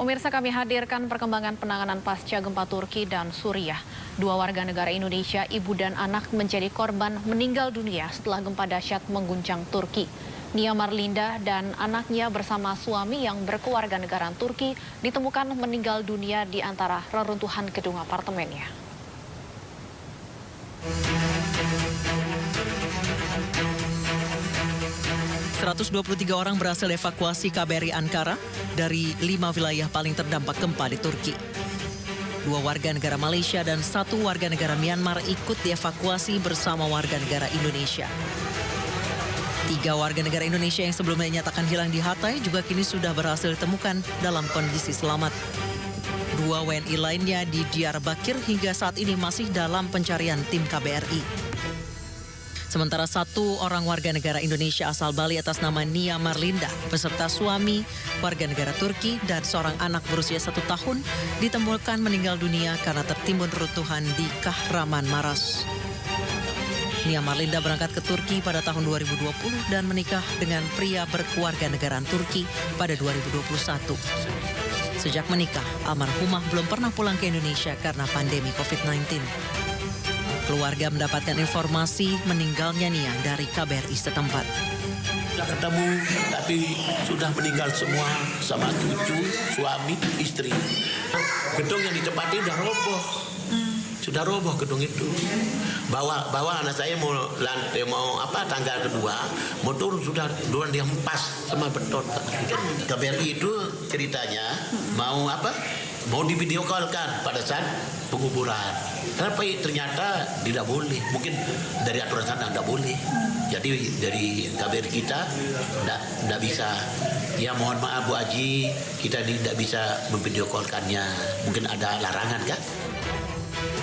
Pemirsa, kami hadirkan perkembangan penanganan pasca gempa Turki dan Suriah. Dua warga negara Indonesia, ibu dan anak, menjadi korban meninggal dunia setelah gempa dahsyat mengguncang Turki. Nia Marlinda dan anaknya bersama suami yang berkeluarga negaraan Turki ditemukan meninggal dunia di antara reruntuhan gedung apartemennya. 123 orang berhasil evakuasi KBRI Ankara dari 5 wilayah paling terdampak gempa di Turki. 2 warga negara Malaysia dan 1 warga negara Myanmar ikut dievakuasi bersama warga negara Indonesia. 3 warga negara Indonesia yang sebelumnya dinyatakan hilang di Hatay juga kini sudah berhasil ditemukan dalam kondisi selamat. 2 WNI lainnya di Diyarbakir hingga saat ini masih dalam pencarian tim KBRI. Sementara 1 orang warga negara Indonesia asal Bali atas nama Nia Marlinda beserta suami, warga negara Turki, dan seorang anak berusia 1 tahun ditemukan meninggal dunia karena tertimbun reruntuhan di Kahraman Maras. Nia Marlinda berangkat ke Turki pada tahun 2020 dan menikah dengan pria berkeluarga negaraan Turki pada 2021. Sejak menikah, almarhumah belum pernah pulang ke Indonesia karena pandemi COVID-19. Keluarga mendapatkan informasi meninggalnya Nia dari KBRI setempat. Sudah ketemu, tapi sudah meninggal semua sama cucu, suami, istri. Gedung yang ditempati udah roboh. Sudah roboh gedung itu. Bawa anak saya mau tangga kedua, mau turun sudah duluan dia hempas sama beton. KBRI itu ceritanya mau di video call kan pada saat penguburan. Tapi ternyata tidak boleh. Mungkin dari aturan sana tidak boleh. Jadi dari KBRI kita tidak bisa. Ya mohon maaf Bu Aji, kita tidak bisa memvideo callkannya. Mungkin ada larangan kan?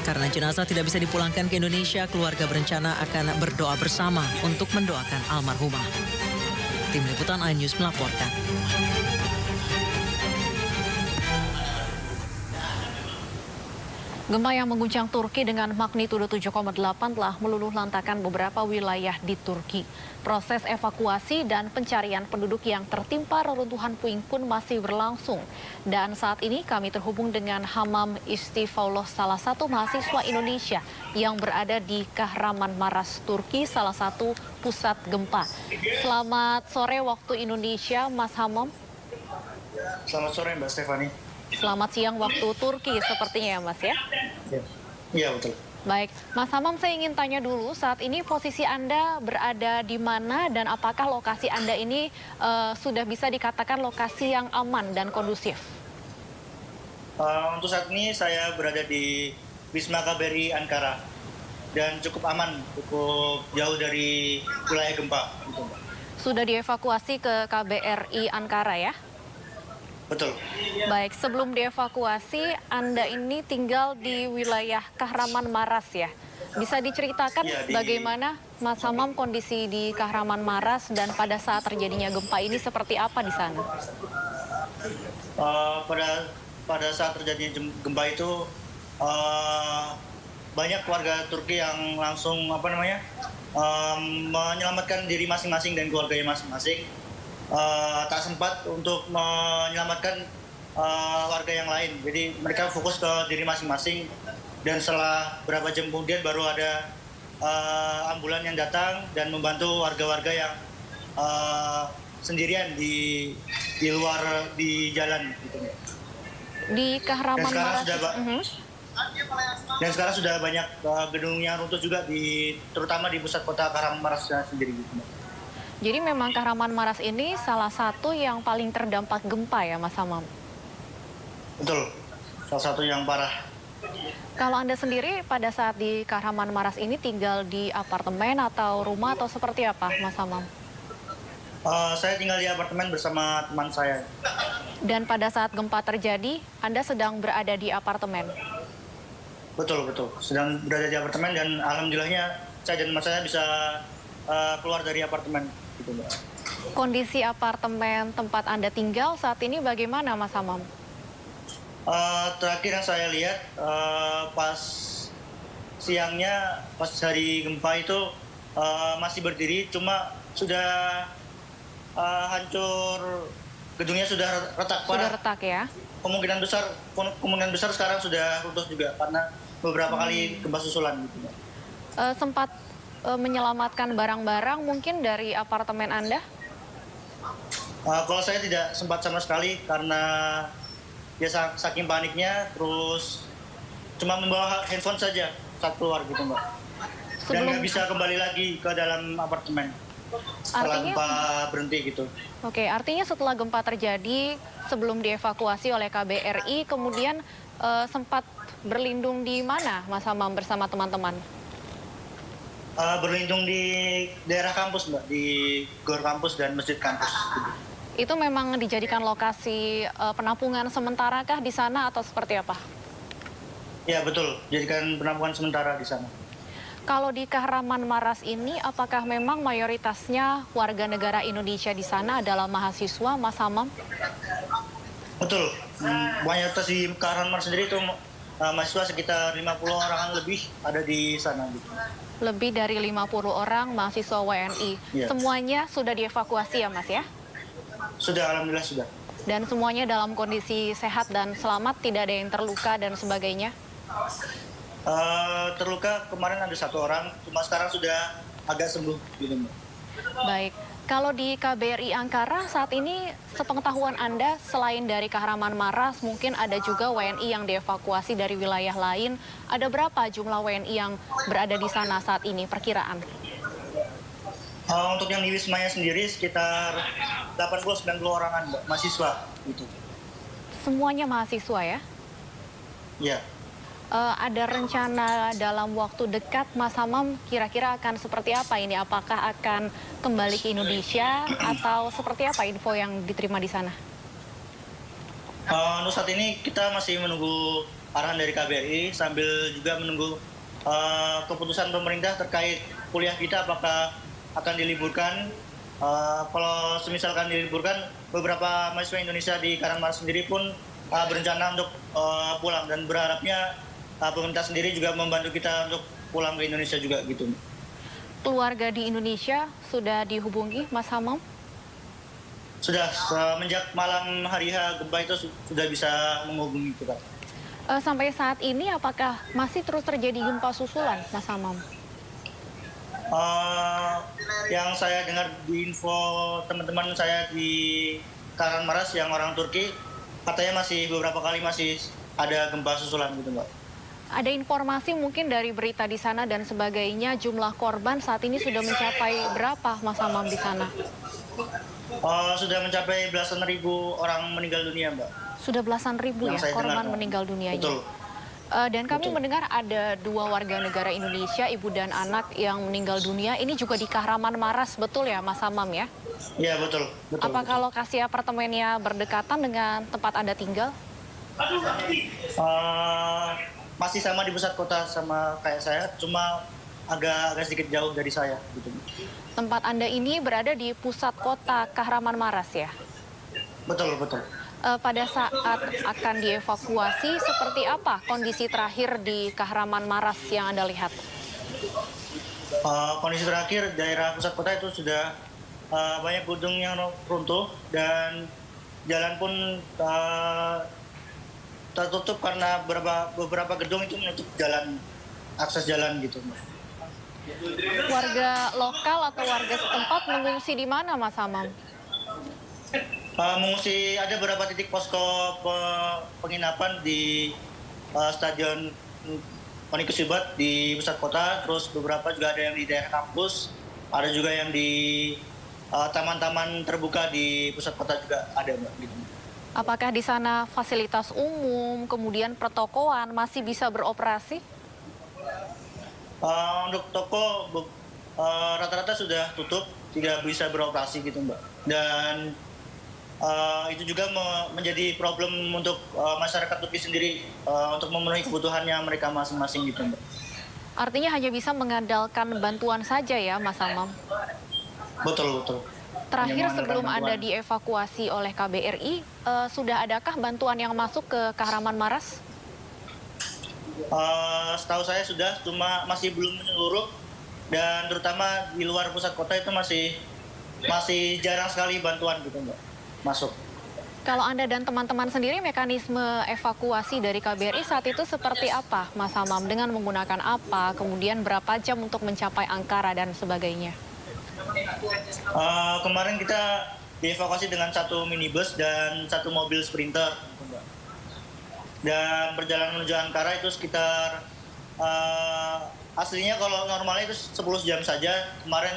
Karena jenazah tidak bisa dipulangkan ke Indonesia, keluarga berencana akan berdoa bersama untuk mendoakan almarhumah. Tim Liputan iNews melaporkan. Gempa yang mengguncang Turki dengan magnitudo 7,8 telah meluluhlantakkan beberapa wilayah di Turki. Proses evakuasi dan pencarian penduduk yang tertimpa reruntuhan puing pun masih berlangsung. Dan saat ini kami terhubung dengan Hamam Istifaullah, salah satu mahasiswa Indonesia yang berada di Kahraman Maras, Turki, salah satu pusat gempa. Selamat sore waktu Indonesia, Mas Hamam. Selamat sore, Mbak Stefani. Selamat siang waktu Turki sepertinya ya Mas ya? Iya betul. Baik, Mas Hamam, saya ingin tanya dulu saat ini posisi Anda berada di mana dan apakah lokasi Anda ini sudah bisa dikatakan lokasi yang aman dan kondusif? Untuk saat ini saya berada di Wisma KBRI Ankara dan cukup aman, cukup jauh dari wilayah gempa. Sudah dievakuasi ke KBRI Ankara ya? Betul. Baik, sebelum dievakuasi, Anda ini tinggal di wilayah Kahraman Maras ya. Bisa diceritakan bagaimana Mas Hamam kondisi di Kahraman Maras dan pada saat terjadinya gempa ini seperti apa di sana? Pada saat terjadinya gempa itu banyak warga Turki yang langsung menyelamatkan diri masing-masing dan keluarganya masing-masing. Tak sempat untuk menyelamatkan warga yang lain. Jadi mereka fokus ke diri masing-masing dan setelah beberapa jam kemudian baru ada ambulan yang datang dan membantu warga-warga yang sendirian di luar di jalan gitu. Di Kahraman Maras. Dan sekarang sudah banyak gedung yang runtuh juga terutama di pusat kota Kahraman Maras sendiri gitu. Jadi memang Kahraman Maras ini salah satu yang paling terdampak gempa ya Mas Hamam? Betul, salah satu yang parah. Kalau Anda sendiri pada saat di Kahraman Maras ini tinggal di apartemen atau rumah atau seperti apa Mas Hamam? Saya tinggal di apartemen bersama teman saya. Dan pada saat gempa terjadi, Anda sedang berada di apartemen? Betul, sedang berada di apartemen dan alhamdulillahnya saya dan teman saya bisa keluar dari apartemen. Gitu, Mbak. Kondisi apartemen tempat Anda tinggal saat ini bagaimana, Mas Hamam? Terakhir yang saya lihat pas siangnya, pas hari gempa itu masih berdiri, cuma sudah hancur gedungnya sudah retak Sudah parah. retak ya? Kemungkinan besar sekarang sudah runtuh juga karena beberapa kali gempa susulan gitu, Mbak. Sempat menyelamatkan barang-barang mungkin dari apartemen Anda? Kalau saya tidak sempat sama sekali karena ya saking paniknya, terus cuma membawa handphone saja saat keluar gitu, Mbak. Dan nggak bisa kembali lagi ke dalam apartemen setelah gempa berhenti gitu. Oke, artinya setelah gempa terjadi, sebelum dievakuasi oleh KBRI, kemudian sempat berlindung di mana Mas Hamam bersama teman-teman? Berlindung di daerah kampus, Mbak, di gor kampus dan masjid kampus. Gitu. Itu memang dijadikan lokasi penampungan sementara kah di sana atau seperti apa? Ya betul, jadikan penampungan sementara di sana. Kalau di Kahraman Maras ini, apakah memang mayoritasnya warga negara Indonesia di sana adalah mahasiswa, Mas Hamam? Betul, mayoritas di Kahraman Maras sendiri itu mahasiswa sekitar 50 orang lebih ada di sana. Gitu. Lebih dari 50 orang mahasiswa WNI. Ya. Semuanya sudah dievakuasi ya Mas ya? Sudah, alhamdulillah sudah. Dan semuanya dalam kondisi sehat dan selamat, tidak ada yang terluka dan sebagainya? Terluka kemarin ada 1 orang, cuma sekarang sudah agak sembuh. Gitu. Baik, kalau di KBRI Ankara saat ini sepengetahuan Anda selain dari Kahraman Maras mungkin ada juga WNI yang dievakuasi dari wilayah lain. Ada berapa jumlah WNI yang berada di sana saat ini perkiraan? Untuk yang di Wismanya sendiri sekitar 80-90 orangan, Mbak, mahasiswa gitu. Semuanya mahasiswa ya? Ya. Ada rencana dalam waktu dekat Mas Hamam kira-kira akan seperti apa ini? Apakah akan kembali ke Indonesia atau seperti apa info yang diterima di sana? Untuk saat ini kita masih menunggu arahan dari KBRI sambil juga menunggu keputusan pemerintah terkait kuliah kita apakah akan diliburkan. Kalau semisalkan diliburkan, beberapa mahasiswa Indonesia di Kahraman sendiri pun berencana untuk pulang dan berharapnya pemerintah sendiri juga membantu kita untuk pulang ke Indonesia juga gitu. Keluarga di Indonesia sudah dihubungi Mas Hamam? Sudah, semenjak malam hari gempa itu sudah bisa menghubungi kita. Sampai saat ini apakah masih terus terjadi gempa susulan Mas Hamam? Yang saya dengar di info teman-teman saya di Kahraman Maras yang orang Turki, katanya masih beberapa kali masih ada gempa susulan gitu, Mbak. Ada informasi mungkin dari berita di sana dan sebagainya, jumlah korban saat ini sudah mencapai berapa Mas Hamam di sana? Sudah mencapai belasan ribu orang meninggal dunia, Mbak. Sudah belasan ribu ya korban meninggal dunianya. Betul. Dan kami mendengar ada 2 warga negara Indonesia, ibu dan anak yang meninggal dunia. Ini juga di Kahraman Maras, betul ya Mas Hamam ya? Iya betul. Apakah lokasi apartemennya berdekatan dengan tempat Anda tinggal? Masih sama di pusat kota sama kayak saya, cuma agak sedikit jauh dari saya. Gitu. Tempat Anda ini berada di pusat kota Kahraman Maras ya? Betul. Pada saat akan dievakuasi, seperti apa kondisi terakhir di Kahraman Maras yang Anda lihat? Kondisi terakhir daerah pusat kota itu sudah banyak gedung yang runtuh dan jalan pun tertutup karena beberapa gedung itu menutup akses jalan gitu. Warga lokal atau warga setempat mengungsi di mana Mas Hamam? Mengungsi ada beberapa titik posko penginapan di Stadion Onikus Subat di pusat kota, terus beberapa juga ada yang di daerah kampus, ada juga yang di taman-taman terbuka di pusat kota juga ada, Mbak. Gitu. Apakah di sana fasilitas umum, kemudian pertokoan masih bisa beroperasi? Untuk toko rata-rata sudah tutup, tidak bisa beroperasi gitu, Mbak. Dan itu juga menjadi problem untuk masyarakat Turki sendiri untuk memenuhi kebutuhannya mereka masing-masing gitu, Mbak. Artinya hanya bisa mengandalkan bantuan saja ya, Mas Hamam? Betul. Terakhir sebelum Anda dievakuasi oleh KBRI, sudah adakah bantuan yang masuk ke Kahraman Maras? Setahu saya sudah, cuma masih belum menyeluruh dan terutama di luar pusat kota itu masih jarang sekali bantuan gitu, Mbak, masuk. Kalau Anda dan teman-teman sendiri mekanisme evakuasi dari KBRI saat itu seperti apa, Mas Hamam? Dengan menggunakan apa? Kemudian berapa jam untuk mencapai Ankara dan sebagainya? Kemarin kita dievakuasi dengan 1 minibus dan 1 mobil sprinter. Dan perjalanan menuju Ankara itu sekitar aslinya kalau normalnya itu 10 jam saja. Kemarin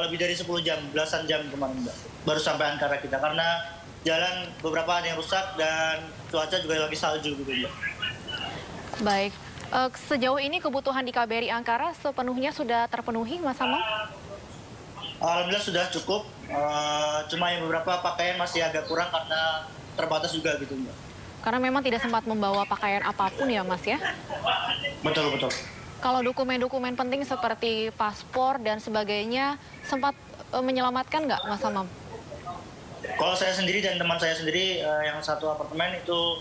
lebih dari 10 jam, belasan jam kemarin Mbak. Baru sampai Ankara kita karena jalan beberapa ada yang rusak dan cuaca juga lagi salju gitu Mbak. Baik, sejauh ini kebutuhan di KBRI Ankara sepenuhnya sudah terpenuhi, Mas Hamam? Alhamdulillah sudah cukup, cuma yang beberapa pakaian masih agak kurang karena terbatas juga gitu Mbak. Karena memang tidak sempat membawa pakaian apapun ya, Mas ya? Betul. Kalau dokumen-dokumen penting seperti paspor dan sebagainya sempat menyelamatkan nggak, Mas Hamam? Kalau saya sendiri dan teman saya sendiri yang satu apartemen itu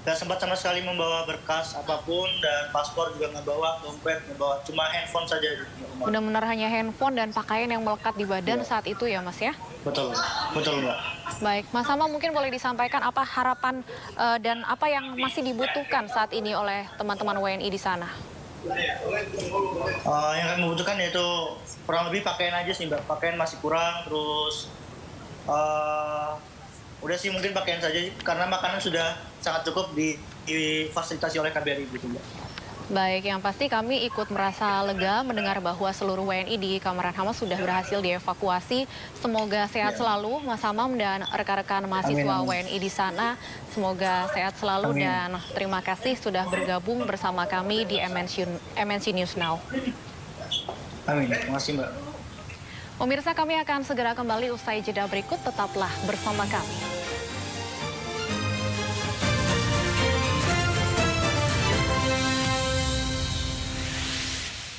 nggak sempat sama sekali membawa berkas apapun dan paspor juga nggak bawa, dompet nggak bawa, cuma handphone saja. Benar-benar hanya handphone dan pakaian yang melekat di badan saat itu ya, Mas ya? Betul Mbak. Baik, Mas Hamam mungkin boleh disampaikan apa harapan dan apa yang masih dibutuhkan saat ini oleh teman-teman WNI di sana? Yang kami membutuhkan yaitu kurang lebih pakaian aja sih Mbak, pakaian masih kurang, terus udah sih mungkin pakaian saja karena makanan sudah sangat cukup difasilitasi oleh KBRI gitu Mbak. Baik, yang pasti kami ikut merasa lega mendengar bahwa seluruh WNI di Kamaran Hamas sudah berhasil dievakuasi. Semoga sehat selalu Mas Hamam dan rekan-rekan mahasiswa WNI di sana. Semoga sehat selalu dan terima kasih sudah bergabung bersama kami di MNC News Now. Amin, terima kasih Mbak. Pemirsa, kami akan segera kembali usai jeda berikut, tetaplah bersama kami.